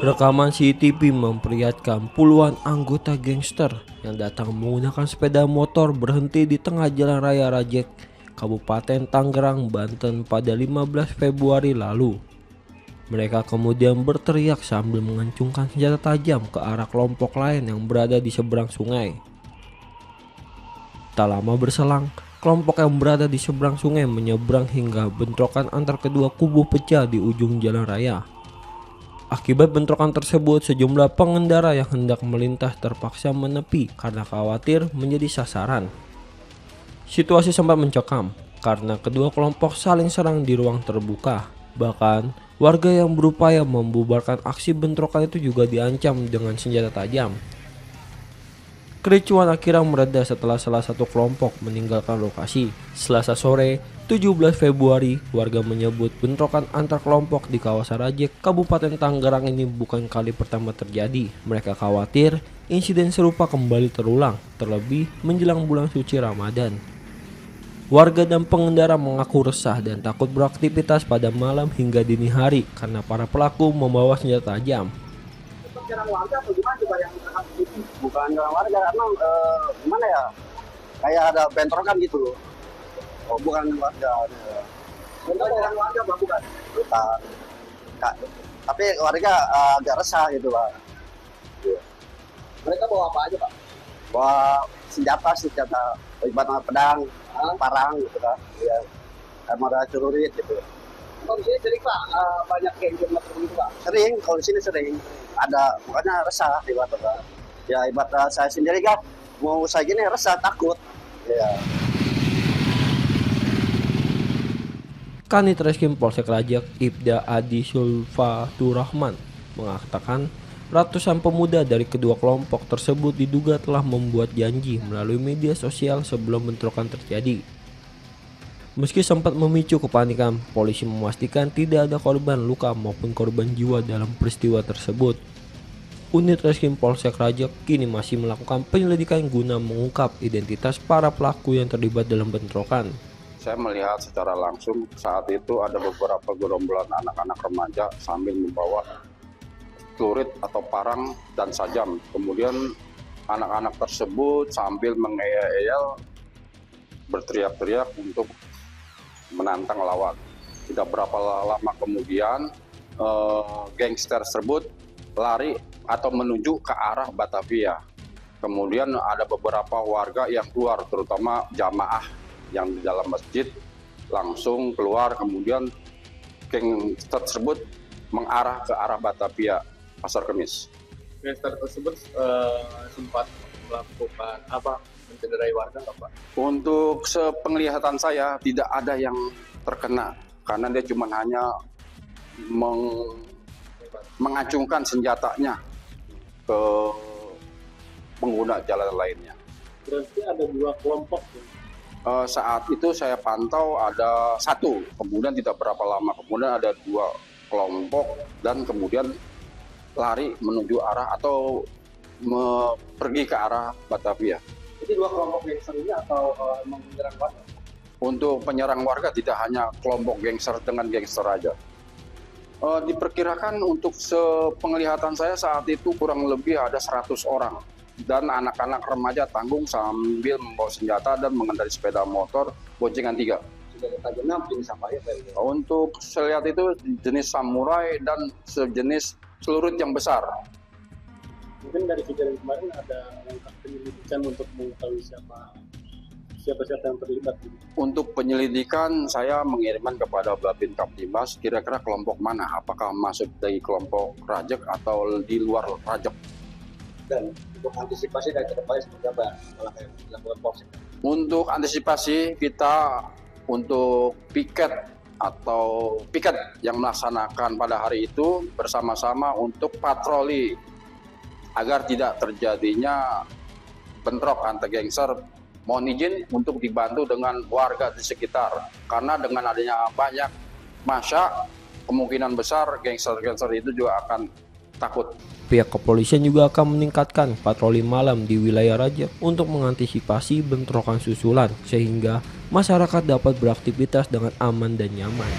Rekaman CCTV memperlihatkan puluhan anggota gangster yang datang menggunakan sepeda motor berhenti di tengah jalan raya Rajek, Kabupaten Tangerang, Banten pada 15 Februari lalu. Mereka kemudian berteriak sambil mengencungkan senjata tajam ke arah kelompok lain yang berada di seberang sungai. Tak lama berselang, kelompok yang berada di seberang sungai menyeberang hingga bentrokan antar kedua kubu pecah di ujung jalan raya. Akibat bentrokan tersebut, sejumlah pengendara yang hendak melintas terpaksa menepi karena khawatir menjadi sasaran. Situasi sempat mencekam karena kedua kelompok saling serang di ruang terbuka. Bahkan, warga yang berupaya membubarkan aksi bentrokan itu juga diancam dengan senjata tajam. Kericuan akhirnya mereda setelah salah satu kelompok meninggalkan lokasi. Selasa sore, 17 Februari, warga menyebut bentrokan antar kelompok di kawasan Rajek, Kabupaten Tangerang ini bukan kali pertama terjadi. Mereka khawatir insiden serupa kembali terulang, terlebih menjelang bulan suci Ramadan. Warga dan pengendara mengaku resah dan takut beraktivitas pada malam hingga dini hari karena para pelaku membawa senjata tajam. Menyerang warga atau gimana coba yang bukan menyerang warga, emang gimana ya, kayak ada bentrokan gitu loh. Oh, bukan warga. Menyerang warga bukan? Bukan. Tapi warga agak resah gitu Pak. Mereka bawa apa aja Pak? Bawa senjata ibaratnya pedang, parang gitu kan. Ya, armada celurit gitu. Kalau di sini sering Pak, banyak geng macam itu Pak? Sering, kalau di sini sering. Ada, makanya resah ibaratnya. Ya ibaratnya saya sendiri kan, mau usaha gini resah, takut. Ya. Kanit Reskrim Polsek Rajek, Ibda Adi Sulfaturrahman, mengatakan ratusan pemuda dari kedua kelompok tersebut diduga telah membuat janji melalui media sosial sebelum bentrokan terjadi. Meski sempat memicu kepanikan, polisi memastikan tidak ada korban luka maupun korban jiwa dalam peristiwa tersebut. Unit Reskrim Polsek Rajek kini masih melakukan penyelidikan guna mengungkap identitas para pelaku yang terlibat dalam bentrokan. Saya melihat secara langsung saat itu ada beberapa gerombolan anak-anak remaja sambil membawa celurit atau parang dan sajam. Kemudian anak-anak tersebut sambil mengeyel-eyel berteriak-teriak untuk menantang lawan. Tidak berapa lama kemudian gangster tersebut lari atau menuju ke arah Batavia. Kemudian ada beberapa warga yang keluar, terutama jamaah yang di dalam masjid langsung keluar. Kemudian gangster tersebut mengarah ke arah Batavia, Pasar Kemis. Gangster tersebut sempat melakukan apa, mencederai warga nggak Pak? Untuk sepenglihatan saya tidak ada yang terkena karena dia cuma hanya mengacungkan senjatanya ke pengguna jalan lainnya. Berarti ada dua kelompok. Saat itu saya pantau ada satu, kemudian tidak berapa lama kemudian ada dua kelompok dan kemudian lari menuju arah atau pergi ke arah Batavia. Jadi dua kelompok gangster ini atau menyerang warga? Untuk penyerang warga tidak hanya kelompok gangster dengan gangster aja. Diperkirakan untuk sepenglihatan saya saat itu kurang lebih ada 100 orang. Dan anak-anak remaja tanggung sambil membawa senjata dan mengendarai sepeda motor boncengan 3. Senjata tajamnya jenis apa ya Pak? Untuk saya lihat itu jenis samurai dan sejenis celurit yang besar. Mungkin dari kejadian kemarin ada langkah penyelidikan untuk mengetahui siapa yang terlibat. Untuk penyelidikan saya mengirimkan kepada Babin Kaptimas kira-kira kelompok mana, apakah masuk dari kelompok Rajek atau di luar Rajek. Dan untuk antisipasi dari kedepannya seperti apa langkah yang dilakukan Polsek? Untuk antisipasi kita untuk piket yang melaksanakan pada hari itu bersama-sama untuk patroli agar tidak terjadinya bentrok antar gangster. Mohon izin untuk dibantu dengan warga di sekitar karena dengan adanya banyak massa kemungkinan besar gangster-gangster itu juga akan takut. Pihak kepolisian juga akan meningkatkan patroli malam di wilayah Rajek untuk mengantisipasi bentrokan susulan sehingga masyarakat dapat beraktivitas dengan aman dan nyaman.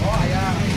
Oh, ayah.